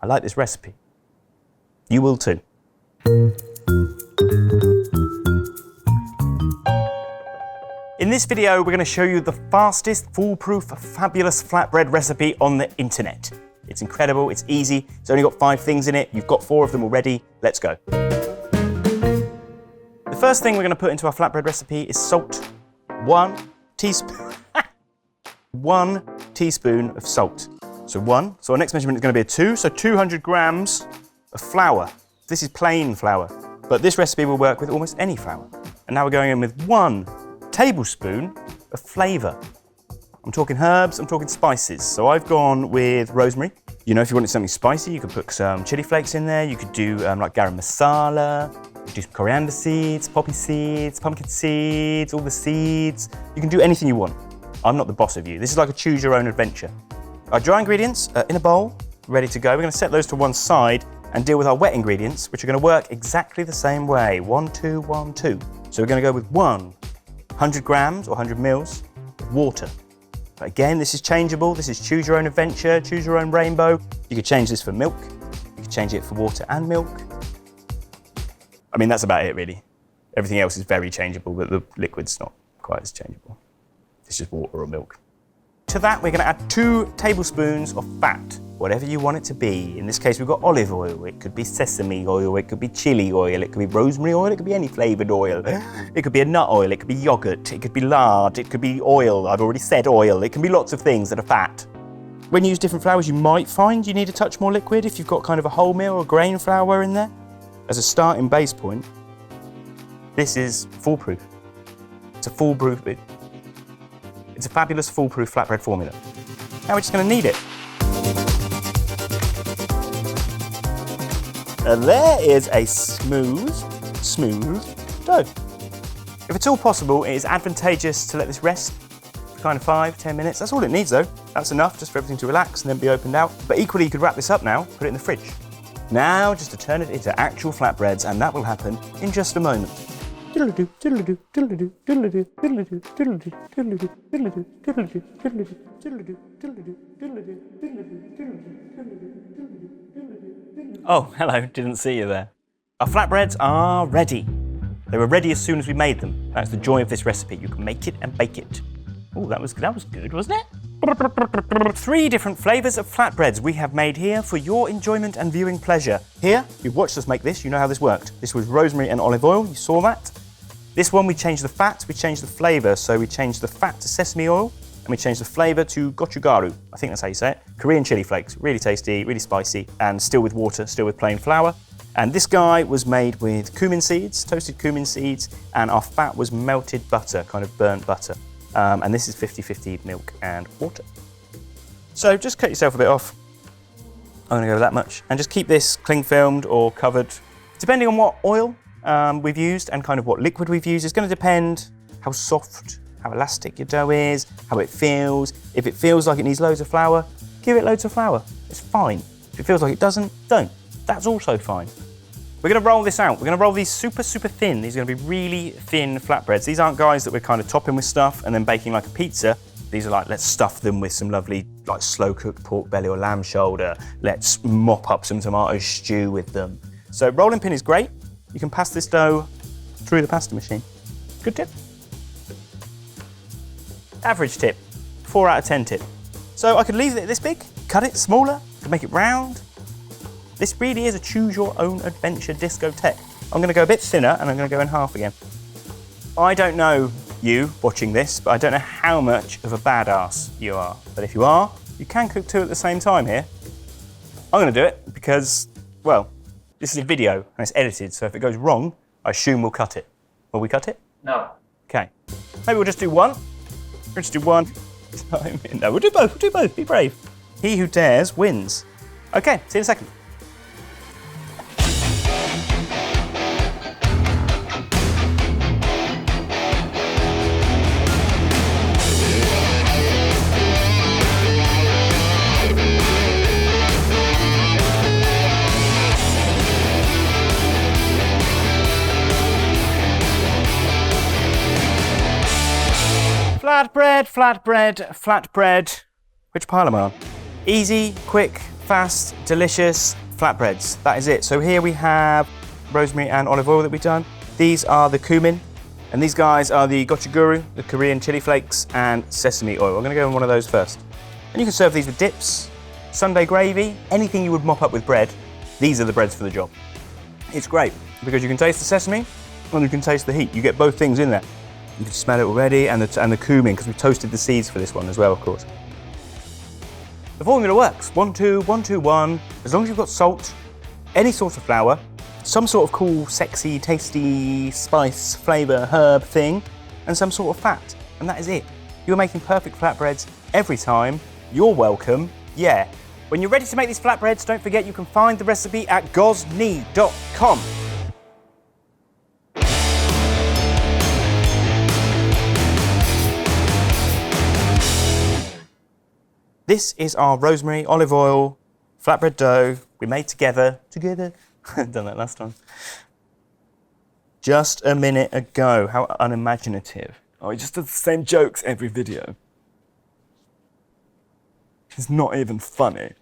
I like this recipe. You will too. In this video, we're going to show you the fastest, foolproof, fabulous flatbread recipe on the internet. It's incredible, it's easy, it's only got 5 things in it, you've got 4 of them already, let's go. The first thing we're going to put into our flatbread recipe is salt. 1 teaspoon. 1 teaspoon of salt. So 1. So our next measurement is going to be a 2. So 200 grams of flour. This is plain flour, but this recipe will work with almost any flour. And now we're going in with 1 tablespoon of flavour. I'm talking herbs, I'm talking spices. So I've gone with rosemary. You know, if you wanted something spicy, you could put some chili flakes in there. You could do like garam masala. You could do some coriander seeds, poppy seeds, pumpkin seeds, all the seeds. You can do anything you want. I'm not the boss of you. This is like a choose your own adventure. Our dry ingredients are in a bowl, ready to go. We're going to set those to one side and deal with our wet ingredients, which are going to work exactly the same way. 1, 2, 1, 2. So we're going to go with 100 grams or 100 mils of water. But again, this is changeable. This is choose your own adventure, choose your own rainbow. You could change this for milk. You could change it for water and milk. I mean, that's about it really. Everything else is very changeable, but the liquid's not quite as changeable. It's just water or milk. To that, we're going to add 2 tablespoons of fat, whatever you want it to be. In this case, we've got olive oil. It could be sesame oil. It could be chili oil. It could be rosemary oil. It could be any flavoured oil. It could be a nut oil. It could be yogurt. It could be lard. It could be oil. I've already said oil. It can be lots of things that are fat. When you use different flours, you might find you need a touch more liquid if you've got kind of a wholemeal or grain flour in there. As a starting base point, this is foolproof. It's a foolproof. It's a fabulous foolproof flatbread formula. Now we're just going to knead it. And there is a smooth dough. If at all possible, it is advantageous to let this rest for kind of 5-10 minutes. That's all it needs though. That's enough just for everything to relax and then be opened out. But equally, you could wrap this up now, put it in the fridge. Now, just to turn it into actual flatbreads, and that will happen in just a moment. Oh, hello, didn't see you there. Our flatbreads are ready. They were ready as soon as we made them. That's the joy of this recipe. You can make it and bake it. Oh, that was good, wasn't it? 3 different flavours of flatbreads we have made here for your enjoyment and viewing pleasure. Here, you've watched us make this, you know how this worked. This was rosemary and olive oil, you saw that. This one, we changed the fat, we changed the flavour. So we changed the fat to sesame oil, and we changed the flavour to gochugaru. I think that's how you say it. Korean chili flakes, really tasty, really spicy, and still with water, still with plain flour. And this guy was made with cumin seeds, toasted cumin seeds, and our fat was melted butter, kind of burnt butter. And this is 50-50 milk and water. So just cut yourself a bit off. I'm gonna go with that much. And just keep this cling filmed or covered. Depending on what oil we've used and kind of what liquid we've used, it's gonna depend how soft, how elastic your dough is, how it feels. If it feels like it needs loads of flour, give it loads of flour. It's fine. If it feels like it doesn't, don't. That's also fine. We're gonna roll this out. We're gonna roll these super thin. These are gonna be really thin flatbreads. These aren't guys that we're kind of topping with stuff and then baking like a pizza. These are like, let's stuff them with some lovely like slow cooked pork belly or lamb shoulder. Let's mop up some tomato stew with them. So rolling pin is great. You can pass this dough through the pasta machine. Good tip. Average tip, 4 out of 10 tip. So I could leave it this big, cut it smaller, could make it round. This really is a choose your own adventure discotheque. I'm gonna go a bit thinner and I'm gonna go in half again. I don't know you watching this, but I don't know how much of a badass you are. But if you are, you can cook 2 at the same time here. I'm gonna do it because, well, this is a video and it's edited, so if it goes wrong, I assume we'll cut it. Will we cut it? No. Okay. Maybe we'll just do one. We'll just do one. No, we'll do both, be brave. He who dares wins. Okay, see you in a second. Flatbread. Which pile am I on? Easy, quick, fast, delicious flatbreads. That is it. So here we have rosemary and olive oil that we've done. These are the cumin, and these guys are the gochujang, the Korean chili flakes, and sesame oil. I'm gonna go in one of those first. And you can serve these with dips, Sunday gravy, anything you would mop up with bread. These are the breads for the job. It's great because you can taste the sesame and you can taste the heat. You get both things in there. You can smell it already, and the cumin, because we toasted the seeds for this one as well, of course. The formula works. 1, 2, 1, 2, 1. As long as you've got salt, any sort of flour, some sort of cool, sexy, tasty spice, flavour, herb thing, and some sort of fat. And that is it. You're making perfect flatbreads every time. You're welcome. Yeah. When you're ready to make these flatbreads, don't forget you can find the recipe at gozney.com. This is our rosemary, olive oil, flatbread dough we made together. I've done that last time. Just a minute ago. How unimaginative. Oh, he just does the same jokes every video. It's not even funny.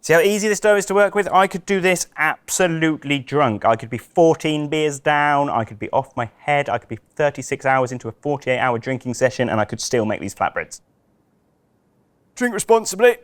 See how easy this dough is to work with? I could do this absolutely drunk. I could be 14 beers down, I could be off my head, I could be 36 hours into a 48-hour drinking session, and I could still make these flatbreads. Drink responsibly.